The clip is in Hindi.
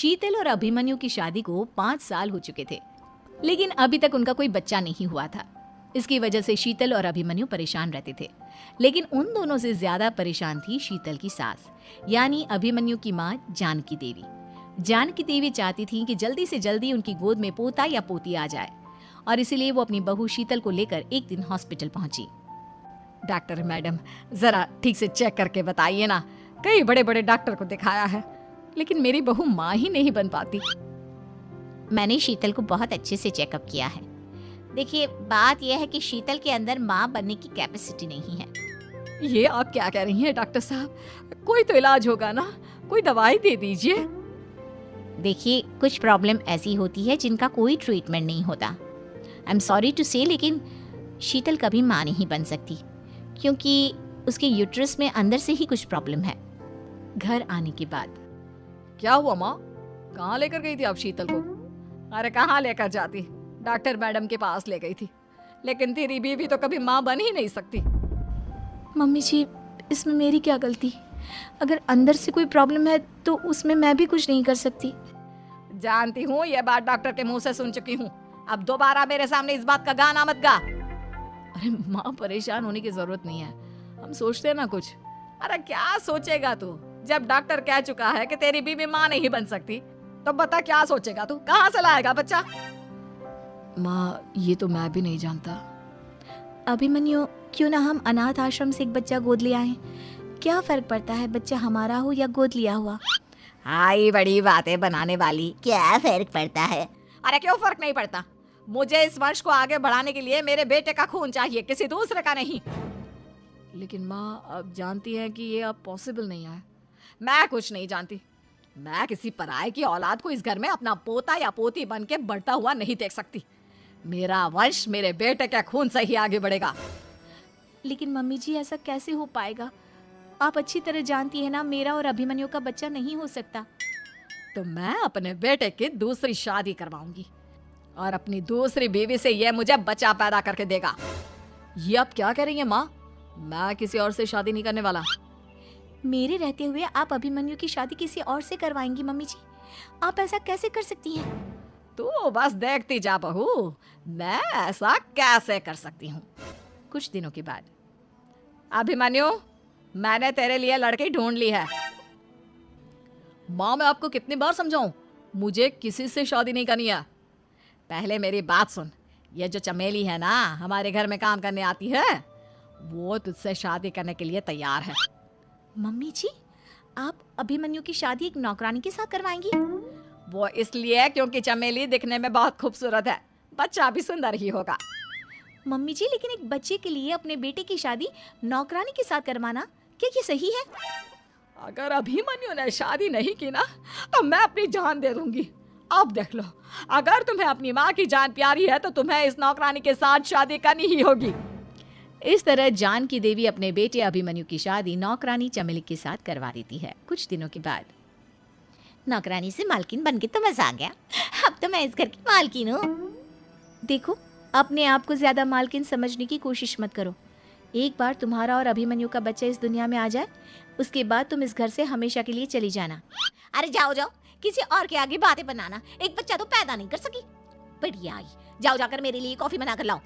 शीतल और अभिमन्यु की शादी को 5 साल हो चुके थे, लेकिन अभी तक उनका कोई बच्चा नहीं हुआ था। इसकी वजह से शीतल और अभिमन्यु परेशान रहते थे, लेकिन उन दोनों से ज्यादा परेशान थी शीतल की सास, यानी अभिमन्यु की माँ जानकी देवी। जानकी देवी चाहती थी कि जल्दी से जल्दी उनकी गोद में पोता या पोती आ जाए, और इसीलिए वो अपनी बहू शीतल को लेकर एक दिन हॉस्पिटल पहुंची। डॉक्टर मैडम, जरा ठीक से चेक करके बताइए ना। कई बड़े बड़े डॉक्टर को दिखाया है, लेकिन मेरी बहू माँ ही नहीं बन पाती। मैंने शीतल को बहुत अच्छे से चेकअप किया है। देखिए, बात यह है कि शीतल के अंदर माँ बनने की कैपेसिटी नहीं है। ये आप क्या कह रही हैं डॉक्टर साहब? कोई तो इलाज होगा ना, कोई दवाई दे दीजिए। देखिए, कुछ प्रॉब्लम ऐसी होती है जिनका कोई ट्रीटमेंट नहीं होता। आई एम सॉरी टू से, लेकिन शीतल कभी माँ नहीं बन सकती, क्योंकि उसके यूट्रस में अंदर से ही कुछ प्रॉब्लम है। घर आने के बाद क्या हुआ माँ? कहाँ लेकर गई थी आप शीतल को? अरे कहाँ लेकर जाती, डॉक्टर मैडम के पास ले गई थी, लेकिन तेरी बीवी तो कभी माँ बन ही नहीं सकती। मम्मी जी, इसमें मेरी क्या गलती? अगर अंदर से कोई प्रॉब्लम है तो उसमें मैं भी कुछ नहीं कर सकती। जानती हूँ, ये बात डॉक्टर के मुंह से सुन चुकी हूँ। अब दोबारा मेरे सामने इस बात का गाना मत गा। अरे माँ, परेशान होने की जरूरत नहीं है, हम सोचते हैं ना कुछ। अरे क्या सोचेगा तू? जब डॉक्टर कह चुका है कि तेरी बीवी माँ नहीं बन सकती, तो बता क्या सोचेगा तू? कहाँ से लाएगा बच्चा? माँ, ये तो मैं भी नहीं जानता। अभिमन्यु, क्यों ना हम अनाथ आश्रम से एक बच्चा गोद ले आए? क्या फर्क पड़ता है बच्चा हमारा हो या गोद लिया हुआ? हाय बड़ी बातें बनाने वाली, क्या फर्क पड़ता है? अरे क्यों फर्क नहीं पड़ता? मुझे इस वंश को आगे बढ़ाने के लिए मेरे बेटे का खून चाहिए, किसी दूसरे का नहीं। लेकिन माँ, आप जानती हैं कि ये अब पॉसिबल नहीं है। मैं कुछ नहीं जानती। मैं किसी पराये की औलाद को इस घर में अपना पोता या पोती बन के बढ़ता हुआ नहीं देख सकती। मेरा वंश मेरे बेटे के खून से ही आगे बढ़ेगा। लेकिन मम्मी जी, ऐसा कैसे हो पाएगा? आप अच्छी तरह जानती है ना, मेरा और अभिमन्यु का बच्चा नहीं हो सकता। तो मैं अपने बेटे की दूसरी शादी करवाऊंगी, और अपनी दूसरी बीवी से ये मुझे बच्चा पैदा करके देगा। ये आप क्या कह रही हैं माँ? मैं किसी और से शादी नहीं करने वाला। मेरे रहते हुए आप अभिमन्यु की शादी किसी और से करवाएंगी? मम्मी जी, आप ऐसा कैसे कर सकती हैं? तू बस देखती जा बहू, मैं ऐसा कैसे कर सकती हूँ। कुछ दिनों के बाद, अभिमन्यु, मैंने तेरे लिए लड़की ढूंढ ली है। माँ, मैं आपको कितनी बार समझाऊं, मुझे किसी से शादी नहीं करनी है। पहले मेरी बात सुन। ये जो चमेली है ना, हमारे घर में काम करने आती है, वो तुझसे शादी करने के लिए तैयार है। मम्मी जी, आप अभिमन्यु की शादी एक नौकरानी के साथ करवाएंगी? वो इसलिए क्योंकि चमेली दिखने में बहुत खूबसूरत है, बच्चा भी सुंदर ही होगा। मम्मी जी, लेकिन एक बच्चे के लिए अपने बेटे की शादी नौकरानी के साथ करवाना, क्या ये सही है? अगर अभिमन्यु ने शादी नहीं की ना, तो मैं अपनी जान दे दूंगी। अब देख लो, अगर तुम्हें अपनी माँ की जान प्यारी है तो तुम्हें इस नौकरानी के साथ शादी करनी ही होगी। इस तरह जानकी देवी अपने बेटे अभिमन्यु की शादी नौकरानी चमेली के साथ करवा देती है। कुछ दिनों के बाद, नौकरानी से मालकिन बन के तो मजा आ गया। अब तो मैं इस घर की मालकिन हूँ। देखो, अपने आप को ज्यादा मालकिन समझने की कोशिश मत करो। एक बार तुम्हारा और अभिमन्यु का बच्चा इस दुनिया में आ जाए, उसके बाद तुम इस घर से हमेशा के लिए चली जाना। अरे जाओ जाओ, किसी और के आगे बातें बनाना। एक बच्चा तो पैदा नहीं कर सकी, बढ़िया आई। जाओ जाकर मेरे लिए कॉफी बना कर लाओ।